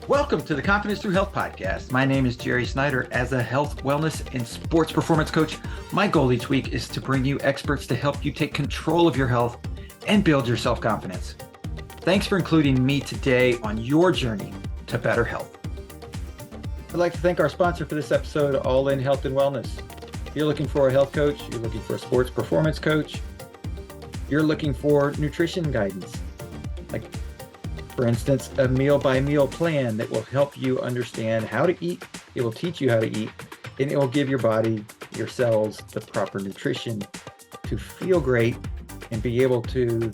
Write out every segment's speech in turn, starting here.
Welcome to the Confidence Through Health podcast. My name is Jerry Snyder. As a health, wellness, and sports performance coach, my goal each week is to bring you experts to help you take control of your health and build your self-confidence. Thanks for including me today on your journey to better health. I'd like to thank our sponsor for this episode, All In Health and Wellness. If you're looking for a health coach, you're looking for a sports performance coach, you're looking for nutrition guidance, like for instance, a meal-by-meal plan that will help you understand how to eat. It will teach you how to eat, and it will give your body, your cells, the proper nutrition to feel great and be able to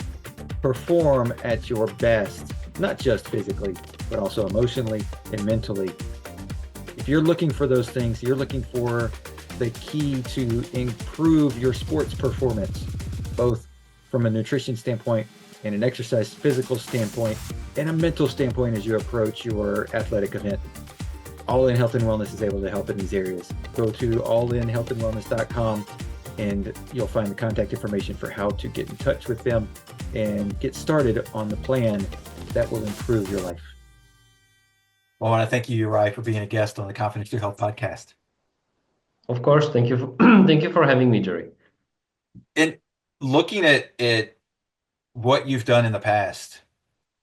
perform at your best, not just physically, but also emotionally and mentally. If you're looking for those things, you're looking for the key to improve your sports performance, both from a nutrition standpoint and an exercise physical standpoint and a mental standpoint as you approach your athletic event. All In Health and Wellness is able to help in these areas. Go to allinhealthandwellness.com and you'll find the contact information for how to get in touch with them and get started on the plan that will improve your life. Well, I want to thank you, Uri, for being a guest on the Confidence Through Health podcast. Of course, thank you for thank you for having me, Jerry. And looking at what you've done in the past,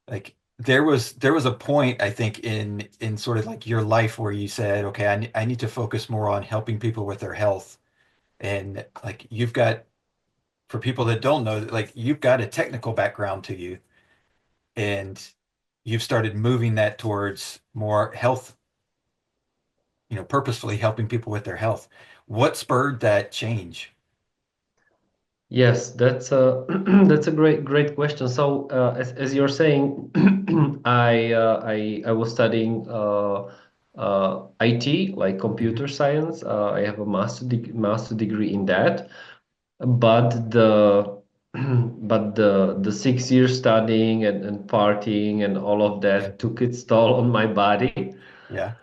like there was a point, I think, in sort of like your life where you said, okay, I need to focus more on helping people with their health. And like you've got, for people that don't know, like you've got a technical background to you, and you've started moving that towards more health, purposefully helping people with their health. What spurred that change? Yes, that's a that's a great question. So, as you're saying, I was studying IT, like Mhm. computer science. I have a master degree in that, but the but the 6 years studying and partying and all of that took its toll on my body. Yeah.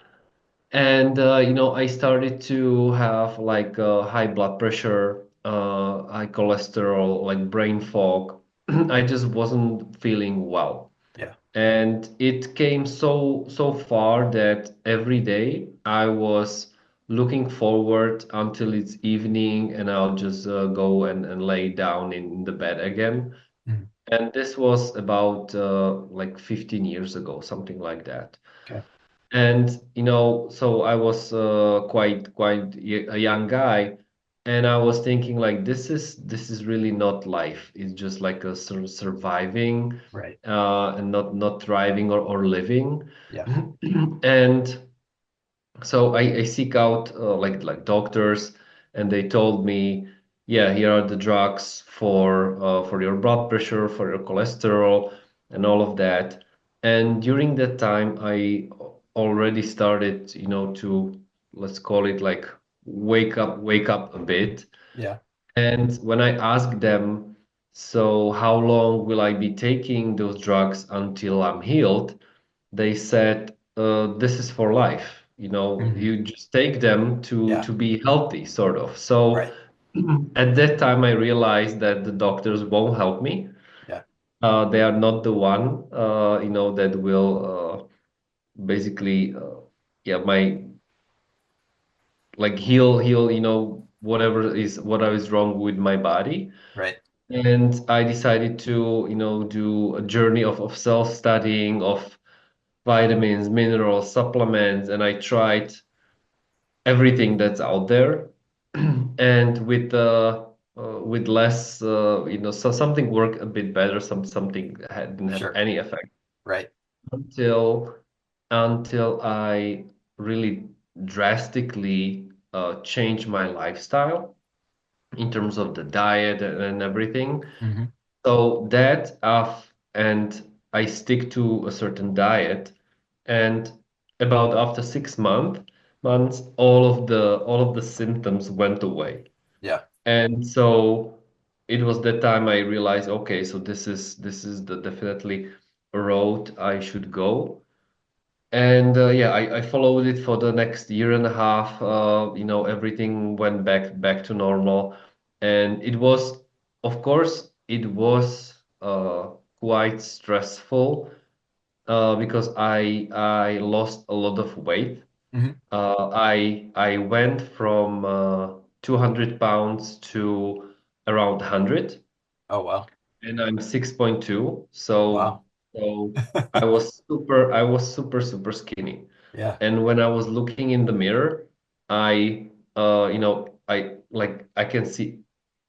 And I started to have like high blood pressure, high cholesterol, like brain fog. I just wasn't feeling well. Yeah. And it came so far that every day I was looking forward until it's evening and I'll just go and lay down in the bed again. Mhm. And this was about like 15 years ago, something like that. Okay. And so I was a young guy, and I was thinking like this is really not life. It's just like a surviving, Right. and not thriving or living. Yeah. And so I seek out like doctors, and they told me, yeah, here are the drugs for your blood pressure, for your cholesterol, and all of that. And during that time, I already started, to, let's call it like, wake up a bit. Yeah. And when I asked them, so how long will I be taking those drugs until I'm healed? They said, this is for life. Mhm. You just take them to Yeah. to be healthy, sort of. So Right. at that time, I realized that the doctors won't help me. Yeah. They are not the one, that will basically, yeah, my like heal, whatever is wrong with my body. Right. And I decided to, do a journey of self-studying of vitamins, minerals, supplements, and I tried everything that's out there. And with less, so something worked a bit better, something didn't have Sure. any effect Right. until I really drastically changed my lifestyle in terms of the diet and everything. Hmm. So that and I stick to a certain diet, and about after 6 months, all of the symptoms went away. Yeah. And so it was that time I realized, okay, so this is the definitely a road I should go. And yeah, I followed it for the next year and a half. Everything went back to normal, and of course, it was quite stressful. because I lost a lot of weight. Hmm. I went from 200 pounds to around 100, Oh, wow. and I'm 6.2. Wow. So I was super skinny. Yeah. And when I was looking in the mirror, I I can see,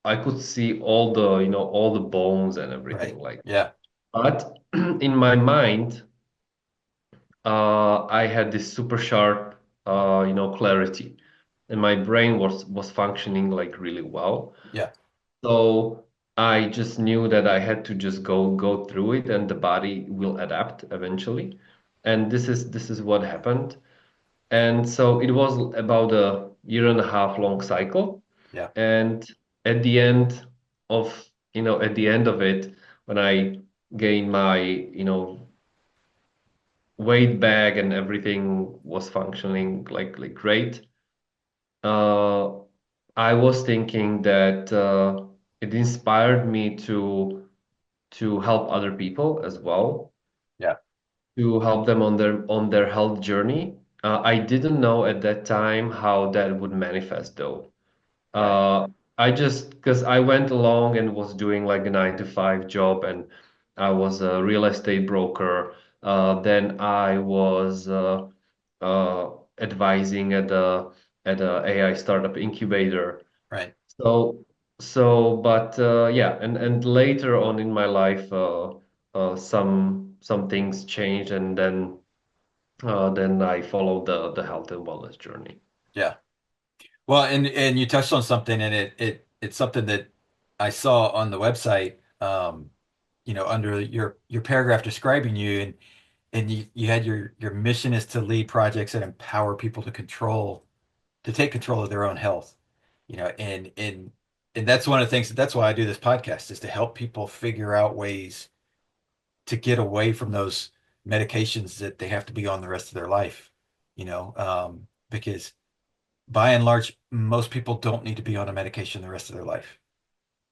I could see all the, all the bones and Right. everything like. Yeah. But in my mind, I had this super sharp, clarity, and my brain was functioning like really well. Yeah. So I just knew that I had to just go through it, and the body will adapt eventually. And this is what happened. And so it was about a year and a half long cycle. Yeah. And at the end at the end of it, when I gained my, weight back and everything was functioning like great, uh, I was thinking that it inspired me to help other people as well, Yeah. to help them on their health journey. I didn't know at that time how that would manifest though. Right. Uh, I just because I went along and was doing like a 9 to 5 job, and I was a real estate broker. Then I was uh, advising at a AI startup incubator. Right. So but yeah, and later on in my life, some things changed, and then I followed the health and wellness journey. Yeah. Well, and you touched on something, and it's something that I saw on the website, under your paragraph describing you, and you had your mission is to lead projects that empower people to take control of their own health, and that's one of the things that's why I do this podcast is to help people figure out ways to get away from those medications that they have to be on the rest of their life, because by and large, most people don't need to be on a medication the rest of their life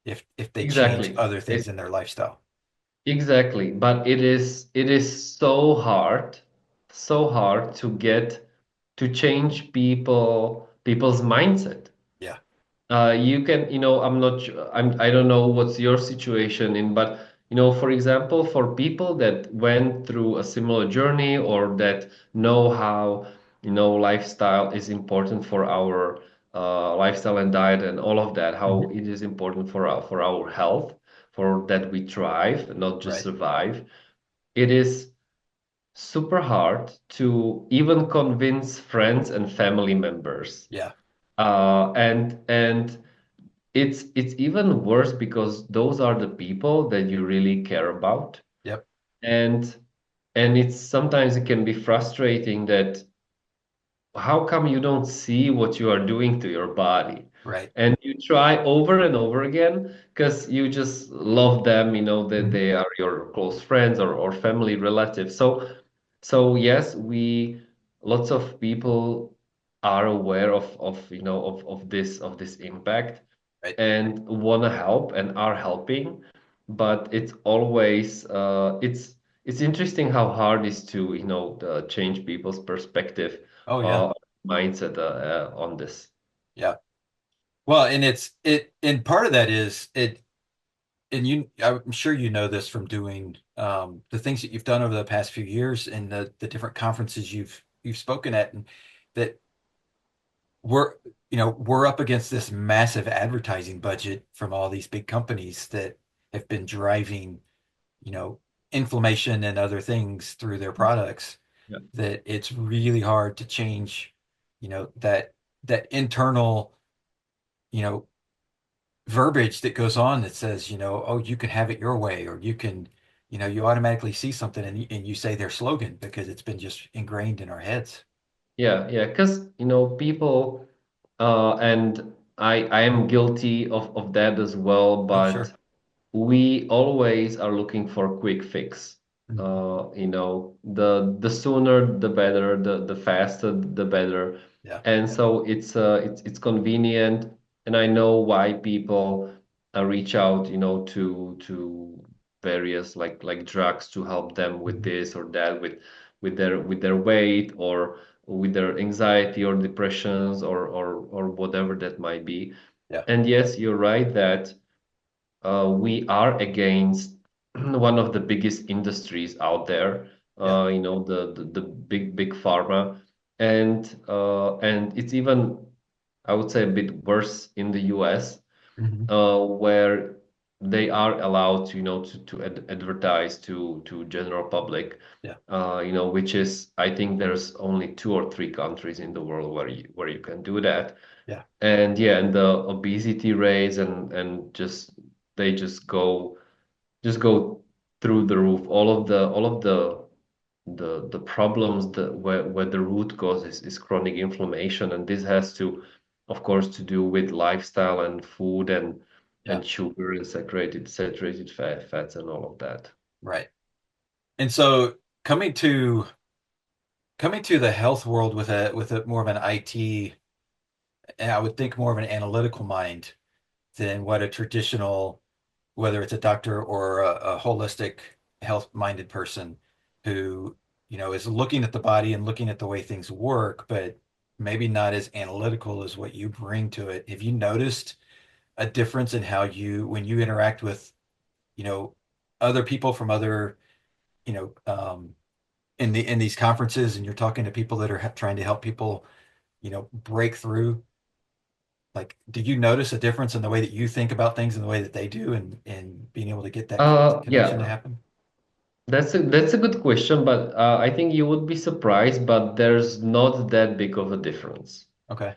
if they change Exactly. other things in their lifestyle. Exactly, but it is so hard to get to change people's mindset. Yeah. You can, I'm not sure, I don't know what's your situation in, but for example, for people that went through a similar journey or that know how, lifestyle is important for our lifestyle and diet and all of that, how Mhm. it is important for our health, for that we thrive, not just Right. survive. It is super hard to even convince friends and family members. Yeah. And it's even worse because those are the people that you really care about. Yep. And it's sometimes it can be frustrating that how come you don't see what you are doing to your body? Right. And you try over and over again because you just love them, that Mhm. they are your close friends or family relatives. So yes, lots of people are aware of this impact Right. and want to help and are helping, but it's interesting how hard it is to change people's perspective, Oh yeah. mindset on this. Yeah. Well, and and part of that is it, and I'm sure you know this from doing the things that you've done over the past few years and the different conferences you've spoken at, and that we're we're up against this massive advertising budget from all these big companies that have been driving, you know, inflammation and other things through their products, Yeah. that it's really hard to change, that internal, you know, verbiage that goes on that says, oh, you can have it your way, or you can, you automatically see something and you say their slogan because it's been just ingrained in our heads. Yeah, because people, and I am guilty of that as well, Oh, but sure. we always are looking for quick fix. Mhm. The sooner the better, the faster the better. Yeah. And so it's convenient, and I know why people reach out, to various like drugs to help them with Mhm. this or that, with their weight or with their anxiety or depressions or whatever that might be. Yeah. And yes, you're right that we are against one of the biggest industries out there, Yeah. the big pharma, and it's even, I would say, a bit worse in the US, Hmm. where they are allowed to, advertise to general public, Yeah. which is, I think there's only two or three countries in the world where you can do that. Yeah. And yeah, and the obesity rates and just they just go through the roof. All of the problems that where the root cause is chronic inflammation, and this has to, of course, to do with lifestyle and food Yeah. and sugar and saturated fats and all of that. Right. And so coming to coming to the health world with a more of an IT, and I would think more of an analytical mind than what a traditional, whether it's a doctor or a holistic health minded person who, is looking at the body and looking at the way things work, but maybe not as analytical as what you bring to it. Have you noticed a difference in how when you interact with, you know, other people from other, you know, in these conferences and you're talking to people that are trying to help people, break through? Like, do you notice a difference in the way that you think about things and the way that they do and being able to get that connection to Yeah, happen? that's a good question, but I think you would be surprised, but there's not that big of a difference. Okay.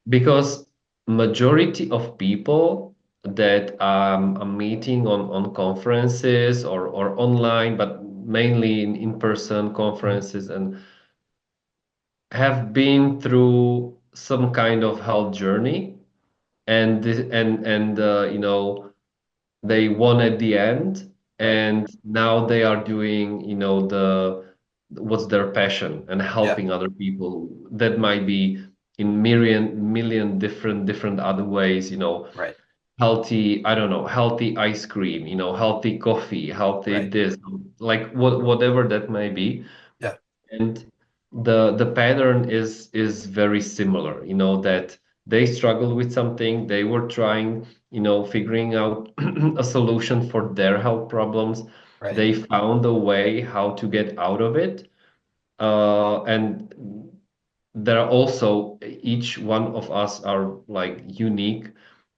Because majority of people that I'm meeting on conferences or online, but mainly in-person Mhm. conferences, and have been through some kind of health journey, and they won at the end, Right. and now they are doing, the what's their passion and Yeah. helping other people. That might be in million different other ways, Right. healthy, I don't know, healthy ice cream, healthy coffee, healthy Right. this, like whatever that may be. Yeah. And the pattern is very similar, that they struggled with something, they were trying, figuring out a solution for their health problems. Right. They found a way how to get out of it. And there are also, each one of us are like unique.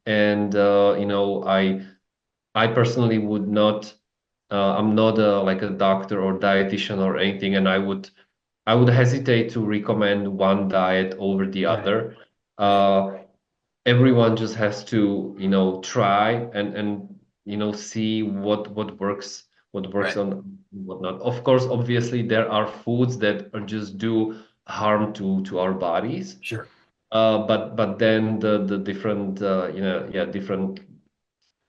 And I personally would not, I'm not like a doctor or dietitian or anything, and I would hesitate to recommend one diet over the Right. other. Right. Uh, Everyone just has to, try and see what works Right. on whatnot. Of course, obviously, there are foods that are just do harm to our bodies. Sure. But then the different yeah, different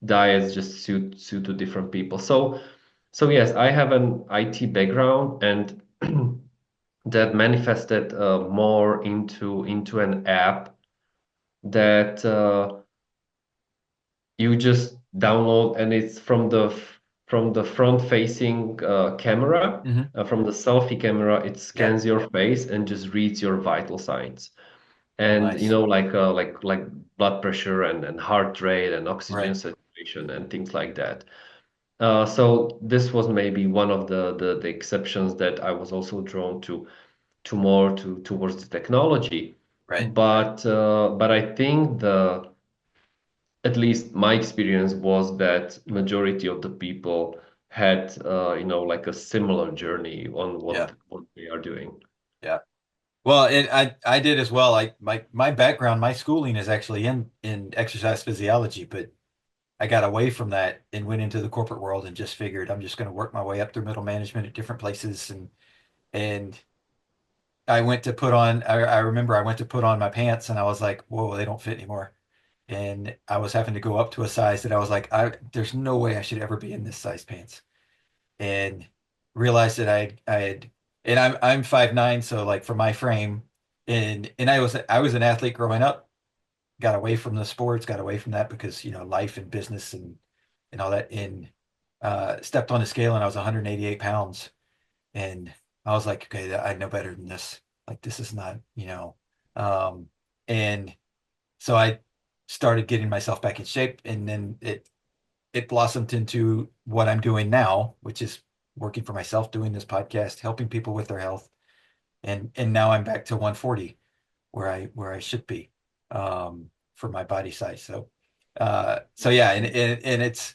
diets just suit to different people. So yes, I have an IT background, and that manifested more into an app that you just download, and it's from the front facing camera, Hmm. from the selfie camera. It Yeah. scans your face and just reads your vital signs, Oh, and nice. like blood pressure and heart rate and oxygen Right. saturation and things like that. So this was maybe one of the exceptions that I was also drawn to more towards the technology. Right. But I think at least my experience was that majority of the people had like a similar journey on Yeah. what they are doing. Yeah. Well, and I did as well. My background, my schooling is actually in exercise physiology, but I got away from that and went into the corporate world and just figured I'm just going to work my way up through middle management at different places. And I went to put on, I remember I went to put on my pants and I was like, whoa, they don't fit anymore. And I was having to go up to a size that I was like, there's no way I should ever be in this size pants. And realized that I had, and I'm 5'9", so like for my frame, and I was an athlete growing up, got away from the sports, got away from that because, life and business and all that. stepped on a scale and I was 188 pounds. And I was like, okay, I know better than this. Like, this is not, um, and so I started getting myself back in shape. And then it blossomed into what I'm doing now, which is working for myself, doing this podcast, helping people with their health. And now I'm back to 140 where I should be for my body size. So yeah, and it's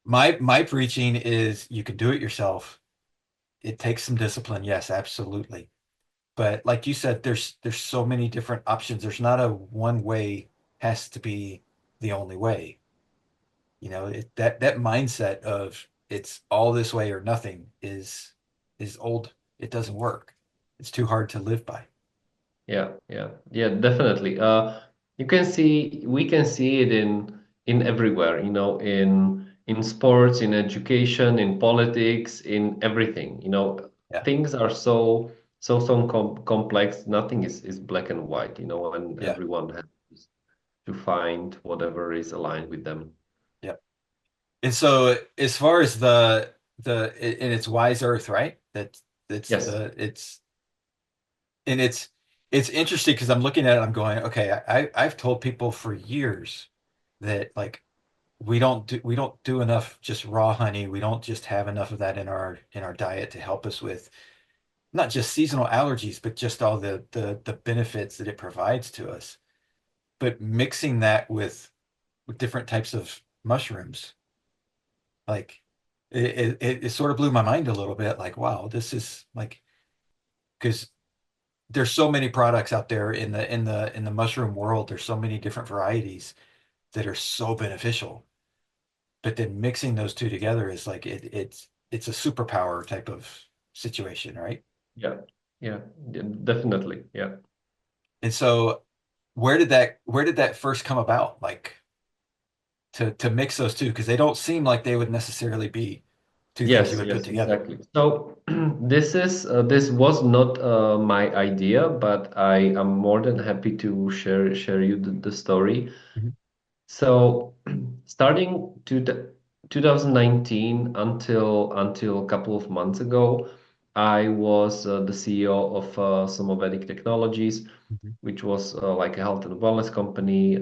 my preaching is you can do it yourself. It takes some discipline, yes, absolutely. But like you said, there's so many different options. There's not a one way has to be the only way. That mindset of it's all this way or nothing is old. It doesn't work. It's too hard to live by. Yeah, definitely. We can see it in everywhere, in sports, in education, in politics, in everything. Yeah, Things are so complex. Nothing is black and white, and yeah, everyone has to find whatever is aligned with them. yeah. And so as far as and it's Wise Earth, right? That's Yes. the it's and it's interesting because I'm looking at it, I'm going, okay, I've told people for years that like we don't do enough just raw honey. We don't just have enough of that in our diet to help us with not just seasonal allergies, but just all the benefits that it provides to us. But mixing that with different types of mushrooms, like it sort of blew my mind a little bit. Like, wow, this is like because there's so many products out there in the mushroom world. There's so many different varieties that are so beneficial. But then mixing those two together is like it's a superpower type of situation, right? Yeah. Yeah. Definitely. Yeah. And so where did that first come about? Like to mix those two, because they don't seem like they would necessarily be two things you Yes, would put yes, together. exactly. So this was not my idea, but I am more than happy to share you the story. Mhm, So starting to 2019 until a couple of months ago, I was the CEO of Somavedic Technologies, mhm, which was like a health and wellness company.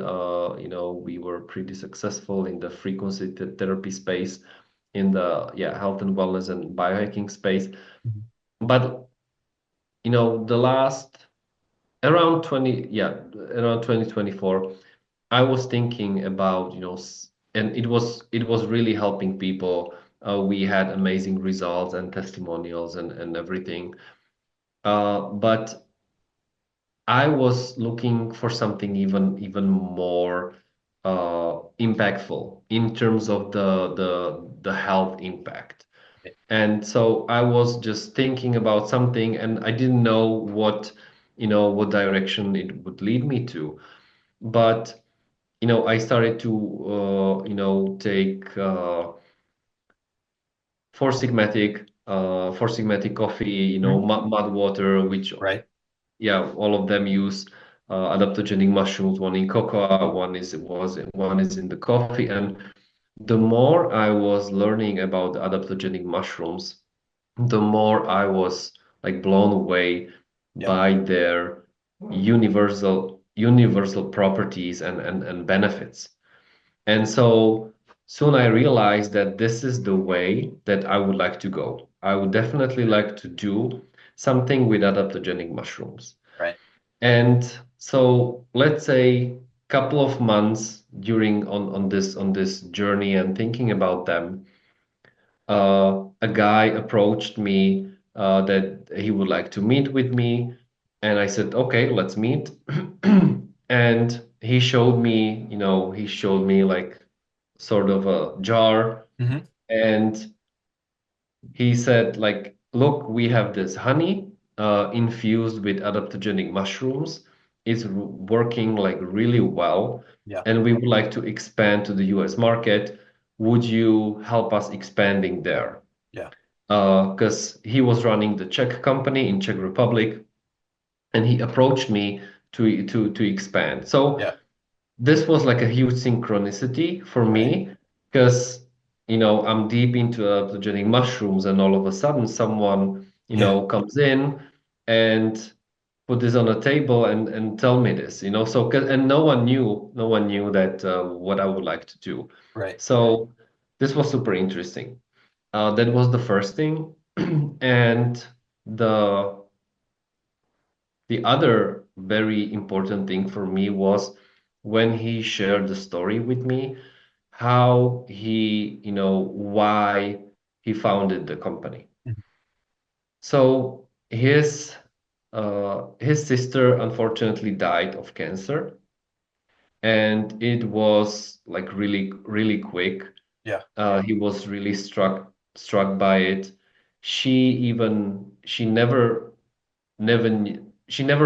We were pretty successful in the frequency therapy space, in the health and wellness and biohacking space. mhm. But the last around 2024, I was thinking about, and it was really helping people. We had amazing results and testimonials and everything. But I was looking for something even more impactful in terms of the health impact. And so I was just thinking about something, and I didn't know what direction it would lead me to. But I started to take four sigmatic coffee, Mhm. mud water, which Right. all of them use adaptogenic mushrooms. One in cocoa, one is in the coffee. And the more I was learning about the adaptogenic mushrooms, the more I was like blown away Yeah. by their universal properties and benefits. And so soon I realized that this is the way that I would like to go. I would definitely like to do something with adaptogenic mushrooms. Right. And so let's say couple of months during on this journey and thinking about them, a guy approached me that he would like to meet with me, and I said, okay, let's meet. And he showed me like sort of a jar, Hmm. and he said like, look, we have this honey infused with adaptogenic mushrooms. It's working like really well, Yeah. and we would like to expand to the US market. Would you help us expanding there? Yeah. Because he was running the Czech company in Czech Republic, and he approached me to expand. So Yeah. this was like a huge synchronicity for Right. me, because I'm deep into adaptogenic mushrooms, and all of a sudden someone, Yeah. comes in and put this on a table and tell me this, so and no one knew that what I would like to do. Right. So this was super interesting. That was the first thing. And the the other very important thing for me was when he shared the story with me, how why he founded the company. Mhm. So his sister unfortunately died of cancer, and it was like really, really quick. Yeah. He was really struck by it. She never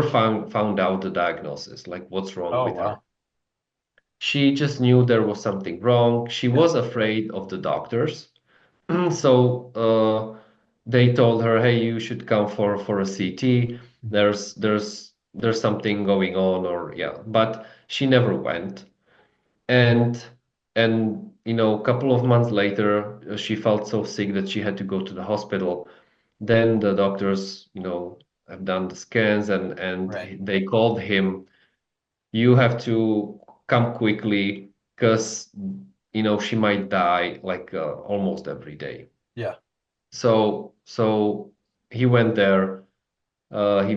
found out the diagnosis, like what's wrong Oh, with her. wow. She just knew there was something wrong. She Yeah. was afraid of the doctors. So they told her, "Hey, you should come for a CT. Mhm. There's something going on," or yeah. But she never went. And a couple of months later, she felt so sick that she had to go to the hospital. Then the doctors, have done the scans, and Right. they called him. You have to come quickly because she might die like almost every day. Yeah. So he went there. He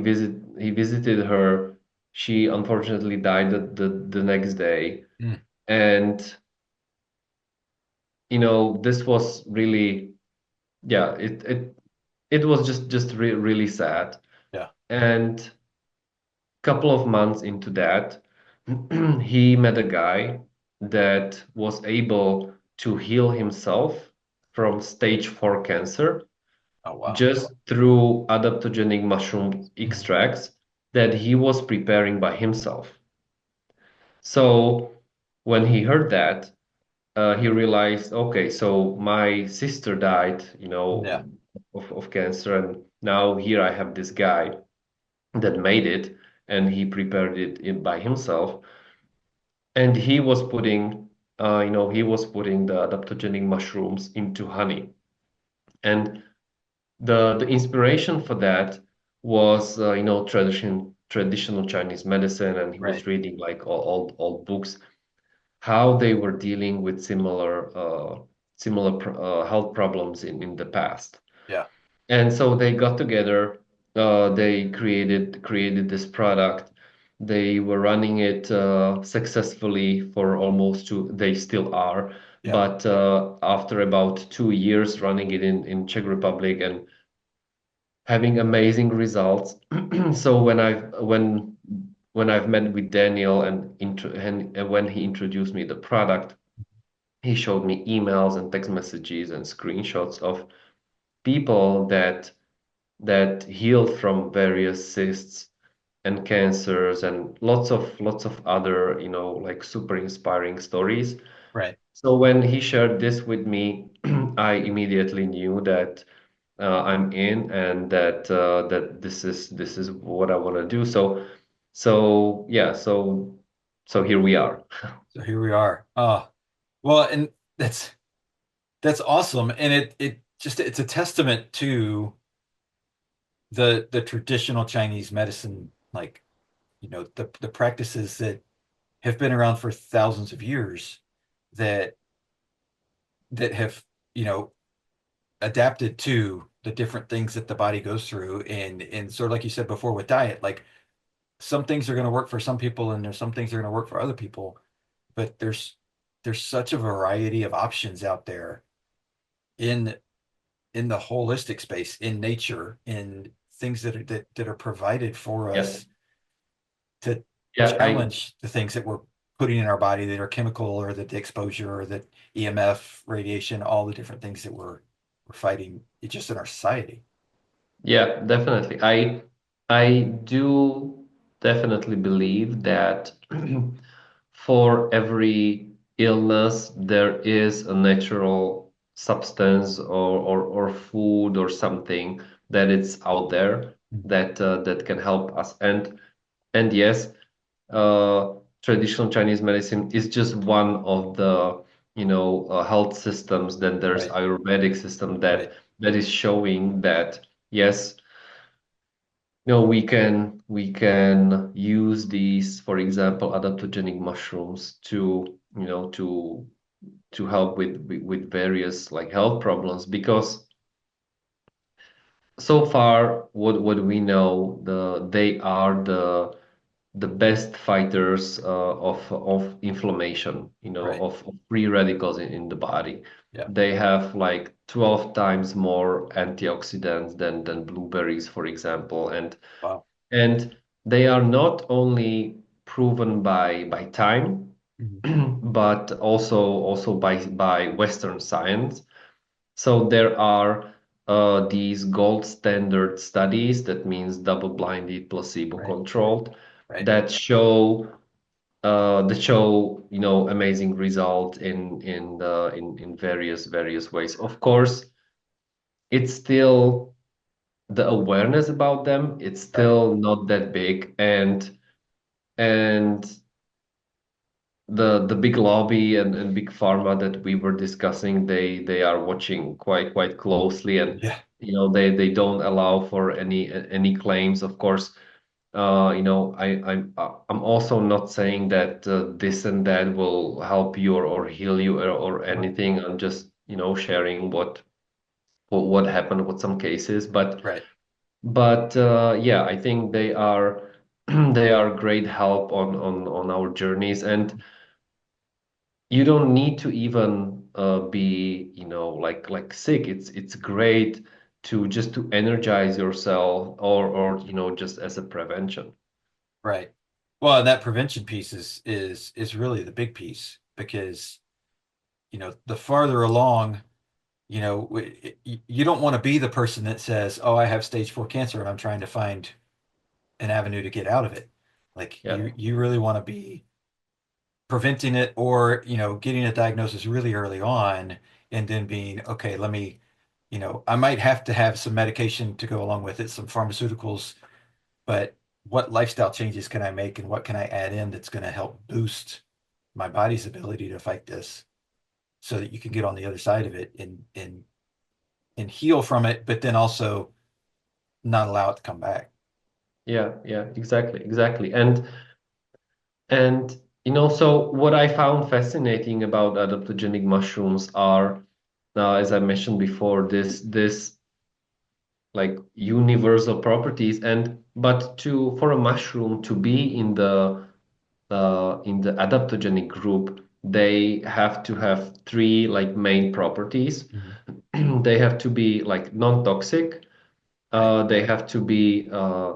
visited her. She unfortunately died the next day, Mm. and this was really, yeah, it was just really sad. Yeah. And couple of months into that, he met a guy that was able to heal himself from stage 4 cancer Oh, wow. just through adaptogenic mushroom Mhm. extracts that he was preparing by himself. So when he heard that, he realized, okay, so my sister died, Yeah. of cancer, and now here I have this guy that made it, and he prepared it by himself, and he was putting the adaptogenic mushrooms into honey. And the inspiration for that was traditional Chinese medicine, and he Right. was reading like old books, how they were dealing with similar health problems in the past. Yeah. And so they got together, they created this product. They were running it successfully for almost two, they still are, Yeah. but after about 2 years running it in Czech Republic and having amazing results. So when I've met with Daniel and when he introduced me the product, he showed me emails and text messages and screenshots of people that healed from various cysts and cancers and lots of other, like super inspiring stories. Right. So when he shared this with me, I immediately knew that I'm in, and that this is what I want to do. So yeah, so here we are. So here we are. Well, and that's awesome. And it just it's a testament to the traditional Chinese medicine, like, the practices that have been around for thousands of years that have, you know, adapted to the different things that the body goes through. And sort of like you said before with diet, like some things are going to work for some people and there's some things that are going to work for other people, but there's such a variety of options out there in the holistic space, in nature, in things that are provided for Yeah, us to yeah, challenge the things that we're putting in our body that are chemical, or that the exposure, or that EMF, radiation, all the different things that we're fighting just in our society. yeah, definitely. I do definitely believe that for every illness there is a natural substance or food or something that it's out there Mhm. that can help us. And yes, uh, traditional Chinese medicine is just one of the health systems. Then there's Right. Ayurvedic system Right. that is showing that yes, we can use these, for example, adaptogenic mushrooms to help with various like health problems, because so far what we know, they are the best fighters of inflammation, Right. of free radicals in the body. Yeah. They have like 12 times more antioxidants than blueberries, for example, Wow. and they are not only proven by time, Mhm. but also by Western science. So there are these gold standard studies, that means double-blinded, Right. placebo-controlled, Right. that show amazing result in various ways. Of course, it's still the awareness about them, it's Right. still not that big, and the big lobby and big pharma that we were discussing, they are watching quite closely, and Yeah. they don't allow for any claims. Of course, I'm also not saying that this and that will help you or heal you or Right. anything. I'm just sharing what happened with some cases, Right. but yeah, I think they are they are great help on our journeys, and you don't need to even be like sick. It's great to energize yourself, or just as a prevention. Right. Well, that prevention piece is really the big piece because, the farther along, you don't want to be the person that says, "Oh, I have stage 4 cancer and I'm trying to find an avenue to get out of it." Like Yeah, you really want to be preventing it, or, getting a diagnosis really early on and then being, okay, let me, I might have to have some medication to go along with it, some pharmaceuticals, but what lifestyle changes can I make and what can I add in that's going to help boost my body's ability to fight this so that you can get on the other side of it and heal from it, but then also not allow it to come back. yeah, exactly. And so what I found fascinating about adaptogenic mushrooms are, as I mentioned before, this like universal properties, and but to for a mushroom to be in the adaptogenic group, they have to have three like main properties. Mhm. They have to be like non-toxic, Right. they have to be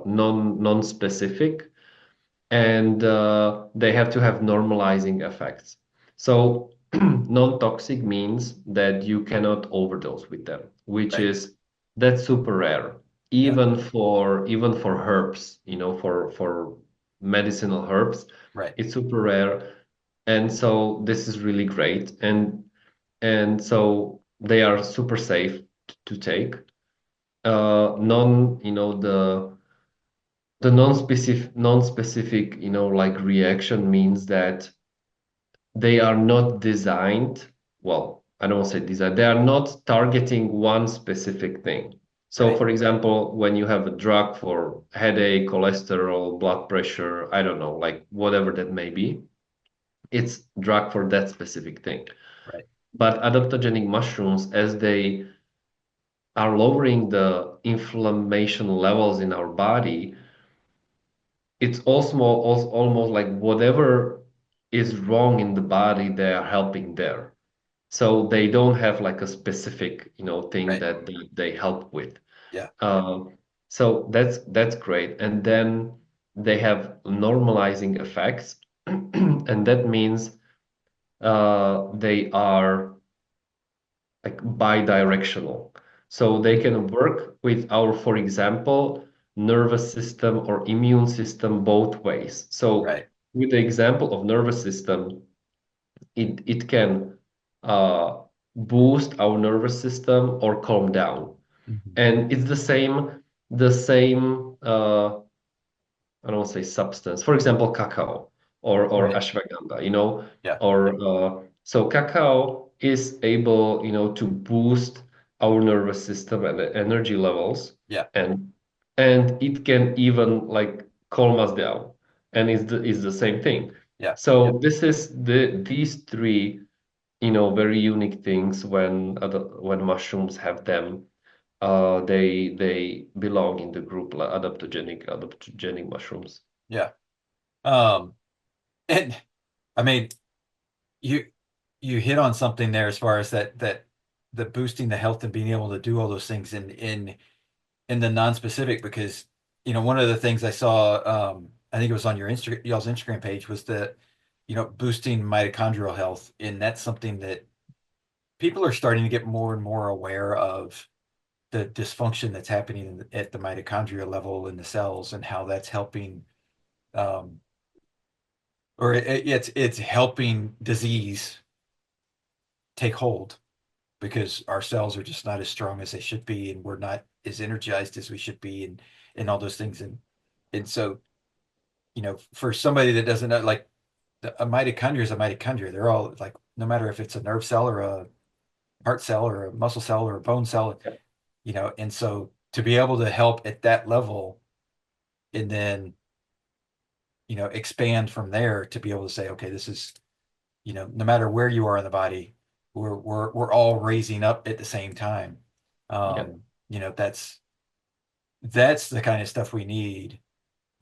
non-specific, and they have to have normalizing effects. So non-toxic means that you cannot overdose with them, which Right. is that's super rare, Yeah. even for herbs, for medicinal herbs, Right. it's super rare, and so this is really great, and so they are super safe to take. Non, the non-specific like reaction means that they are not designed, well, I don't want to say designed, they are not targeting one specific thing. So Right. for example, when you have a drug for headache, cholesterol, blood pressure, I don't know, like whatever that may be, it's drug for that specific thing. Right. But adaptogenic mushrooms, as they are lowering the inflammation levels in our body, it's almost like whatever is wrong in the body, they are helping there. So they don't have like a specific, thing Right. that they help with. Yeah. So that's great. And then they have normalizing effects, and that means they are like bidirectional. So they Mhm. can work with our, for example, nervous system or immune system both ways. So Right. with the example of nervous system, it can uh, boost our nervous system or calm down. Mhm. And it's the same I don't want to say substance. For example, cacao or Right. ashwagandha, Yeah. or So cacao is able, to boost our nervous system and the energy levels, Yeah. and it can even like calm us down, and is the same thing. Yeah. So this is these three, very unique things when mushrooms have them. They belong in the group like adaptogenic mushrooms. Yeah. Um, and I mean, you you hit on something there as far as that the boosting the health and being able to do all those things in the non-specific because one of the things I saw I think it was on y'all's Instagram page was that boosting mitochondrial health, and that's something that people are starting to get more and more aware of the dysfunction that's happening at the mitochondria level in the cells and how that's helping um, or it's helping disease take hold because our cells are just not as strong as they should be and we're not as energized as we should be and all those things and so for somebody that doesn't know, like a mitochondria is a mitochondria. They're all like, no matter if it's a nerve cell or a heart cell or a muscle cell or a bone cell, and so to be able to help at that level and then expand from there to be able to say, okay, this is no matter where you are in the body, we're all raising up at the same time. Yeah. um that's the kind of stuff we need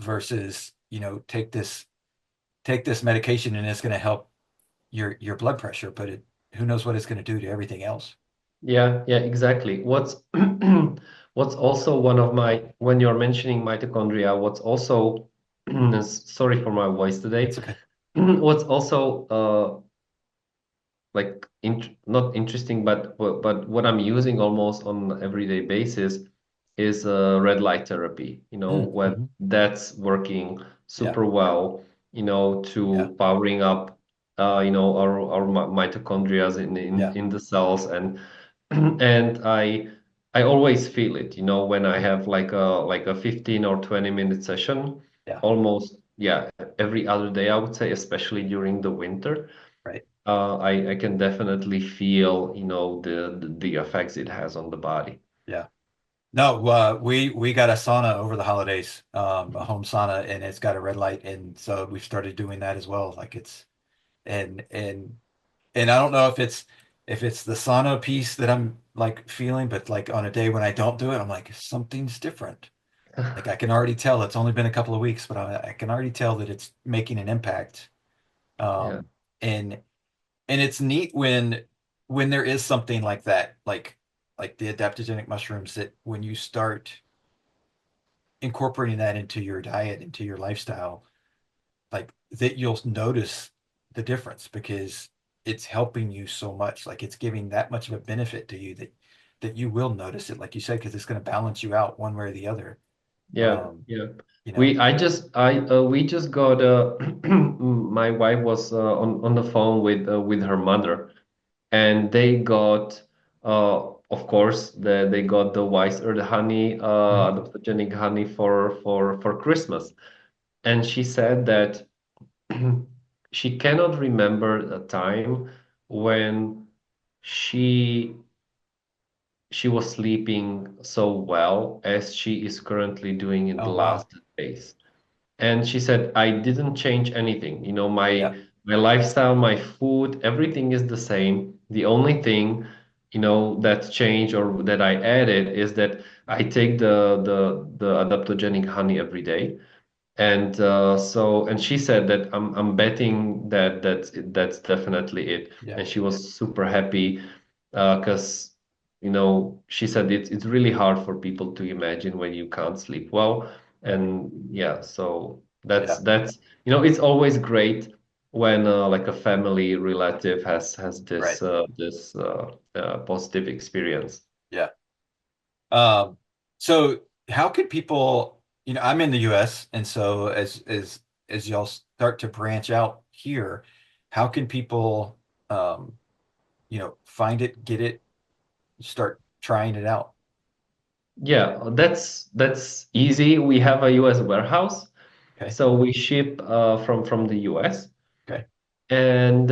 versus take this medication and it's going to help your blood pressure, but who knows what it's going to do to everything else. Yeah, yeah, exactly. What's also one of my when you're mentioning mitochondria, what's also sorry for my voice It's today. okay. What's also like not interesting, but what I'm using almost on an everyday basis is red light therapy. When Mm-hmm. that's working Yeah. super well, Yeah. to powering up, our mitochondria Yeah. in the cells, and and I always feel it. When I have like a 15 or 20-minute session, Yeah. almost, yeah, every other day, I would say, especially during the winter. Right. I can definitely feel, the effects it has on the body. Yeah. No, we got a sauna over the holidays, a home sauna, and it's got a red light, and so we've started doing that as well. Like it's and I don't know if it's the sauna piece that I'm like feeling, but like on a day when I don't do it, I'm like something's different. Like I can already tell it's only been a couple of weeks, but I can already tell that it's making an impact. Yeah, Um, and it's neat when there is something like that, like the adaptogenic mushrooms, that when you start incorporating that into your diet, into your lifestyle, like that you'll notice the difference because it's helping you so much. Like it's giving that much of a benefit to you that you will notice it, like you said, because it's going to balance you out one way or the other. yeah, Um, yeah. you know, We just got my wife was on the phone with her mother, and they got, of course, they got the Wyse Earth honey, mhm. adaptogenic honey for Christmas, and she said that she cannot remember a time when she she was sleeping so well as she is currently doing in the Oh wow. last days. And she said, I didn't change anything. Yeah. My lifestyle, my food, everything is the same. The only thing, that changed or that I added is that I take the adaptogenic honey every day. And she said that I'm betting that that's definitely it. Yeah. And she was super happy because she said it's really hard for people to imagine when you can't sleep well. Right. And yeah, so that's Yeah. that's it's always great when like a family relative has Right. this positive experience. Yeah. So how could people, I'm in the US, and so as y'all start to branch out here, how can people find it, get it, start trying it out? Yeah, that's easy. We have a US warehouse, Okay. so we ship from the US. Okay. And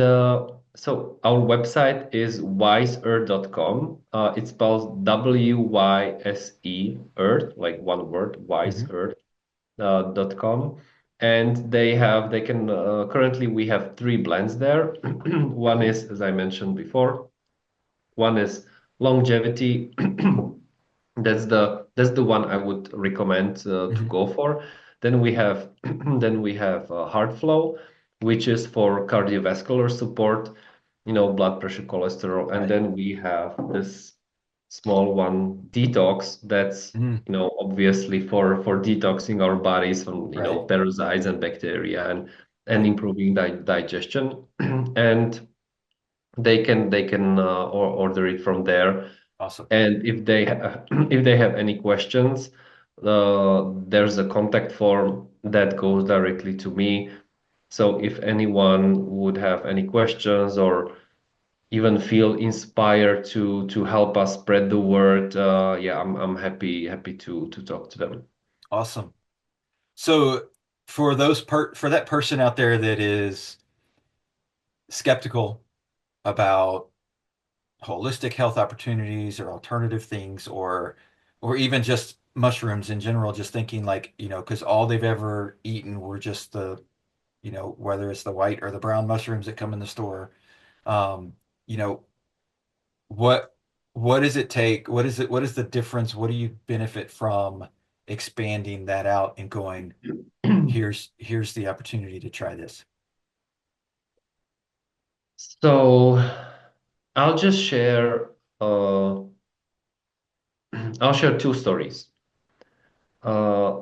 So our website is wiseearth.com. It's spelled Wyse Earth, like one word, Hmm. wiseearth.com. And they can currently we have three blends there. One is, as I mentioned before, one is longevity. That's the one I would recommend to Hmm. go for. Then we have then we have heart flow, which is for cardiovascular support, blood pressure, cholesterol, and Right. then we have this small one, detox. That's Mm. obviously for detoxing our bodies from Right. parasites and bacteria and Right. improving digestion. And they can order it from there. Awesome. And if they if they have any questions, there's a contact form that goes directly to me. So if anyone would have any questions or even feel inspired to help us spread the word, yeah, I'm happy to talk to them. Awesome. So for that person out there that is skeptical about holistic health opportunities or alternative things or even just mushrooms in general, just thinking like, because all they've ever eaten were just whether it's the white or the brown mushrooms that come in the store. Um, you know, what what does it take? What is the difference? What do you benefit from expanding that out and going, here's the opportunity to try this? So I'll just share uh, I'll share two stories. Uh,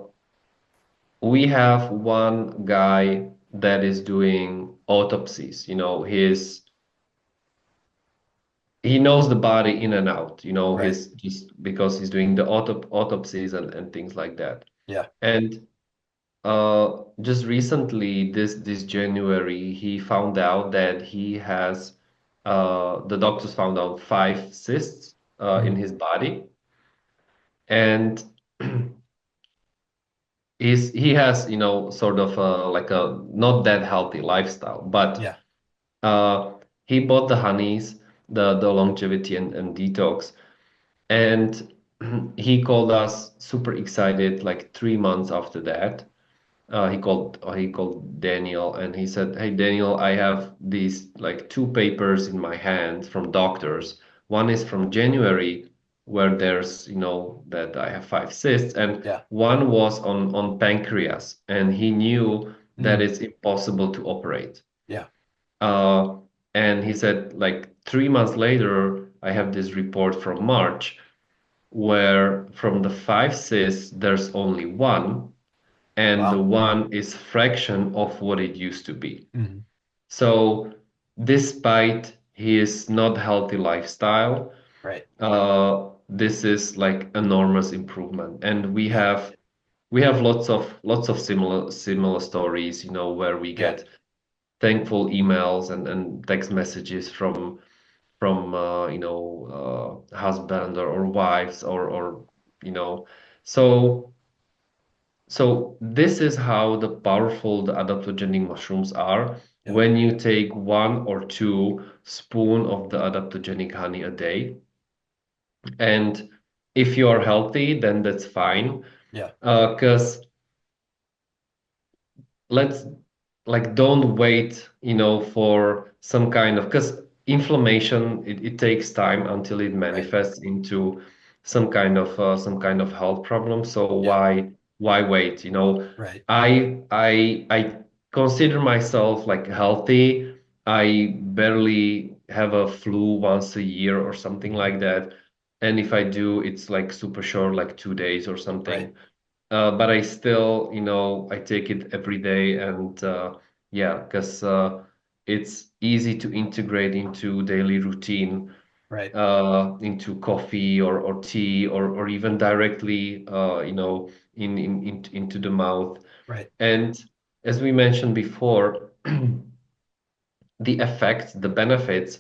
we have one guy that is doing autopsies. He knows the body in and out. Right. His just because he's doing the autopsies and things like that. Yeah. And just recently, this January, he found out that the doctors found out five cysts in Mhm. his body, and he has sort of like a not that healthy lifestyle, but Yeah. uh he bought the honeys, the longevity and detox, and he called us super excited like 3 months after that. He called Daniel and he said, "Hey Daniel, I have these like two papers in my hand from doctors. One is from January where there's that I have five cysts, and Yeah. one was on pancreas, and he knew that Mm. it's impossible to operate. Yeah. Uh, and he said like 3 months later, I have this report from March where from the five cysts there's only one, and the Wow. one is fraction of what it used to be. Mhm. So despite his not healthy lifestyle, Right. this is like enormous improvement. And we Yeah. have we have lots of similar stories, where we Yeah. get thankful emails and text messages from husband or wives or you know so this is how the powerful the adaptogenic mushrooms are. Yeah. When you take 1 or 2 spoon of the adaptogenic honey a day, and if you are healthy, then that's fine. Yeah. Because let's like don't wait for some kind of, because inflammation, it takes time until it Right. manifests into some kind of health problem. So Yeah. why wait? Right. I consider myself like healthy. I barely have a flu once a year or something Mhm. like that, and if I do, it's like super short, like 2 days or Right. something. But I still, I take it every day, and yeah, because it's easy to integrate into daily routine, Right. into coffee or tea or even directly, into the mouth. Right. And as we mentioned before, the effects, the benefits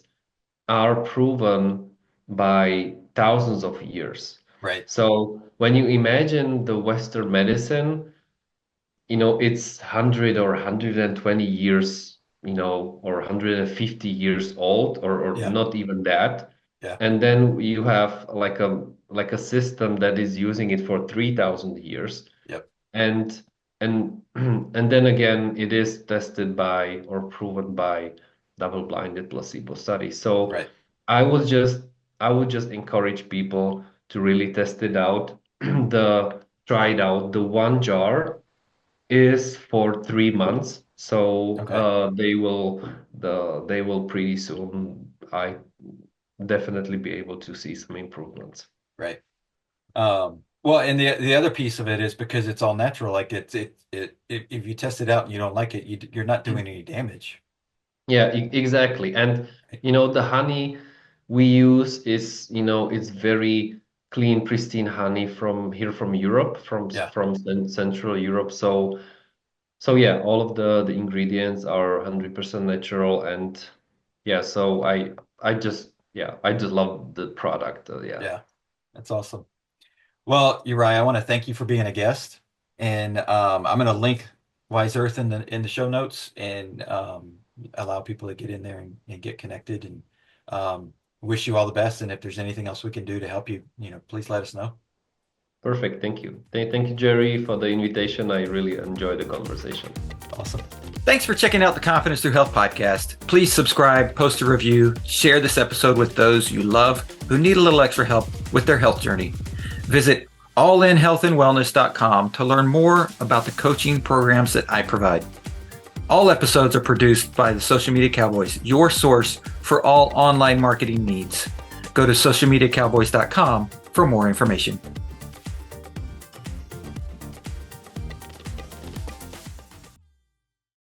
are proven by thousands of years. Right. So when you imagine the Western medicine, it's 100 or 120 years, or 150 years old, or Yeah. not even that. Yeah. And then you have like a system that is using it for 3,000 years. Yep. And and then again, it is tested by or proven by double-blinded placebo studies. So Right. I would just I would just encourage people to really test it out. Try it out. The one jar is for 3 months, so Okay. they will pretty soon. I definitely be able to see some improvements. Right. Well, and the other piece of it is because it's all natural. Like if you test it out and you don't like it, you're not doing any damage. Yeah, exactly. And Right? the honey we use is, it's very clean, pristine honey from here from Europe, Yeah. from Central Europe. So yeah, all of the ingredients are 100% natural, and yeah, so I just love the product. Yeah. Yeah. That's awesome. Well, Uri, I want to thank you for being a guest, and I'm going to link Wyse Earth in the show notes and allow people to get in there and get connected. And wish you all the best. And if there's anything else we can do to help you, please let us know. Perfect. Thank you. Thank you, Jerry, for the invitation. I really enjoyed the conversation. Awesome. Thanks for checking out the Confidence Through Health podcast. Please subscribe, post a review, share this episode with those you love who need a little extra help with their health journey. Visit allinhealthandwellness.com to learn more about the coaching programs that I provide. All episodes are produced by the Social Media Cowboys, your source for all online marketing needs. Go to socialmediacowboys.com for more information.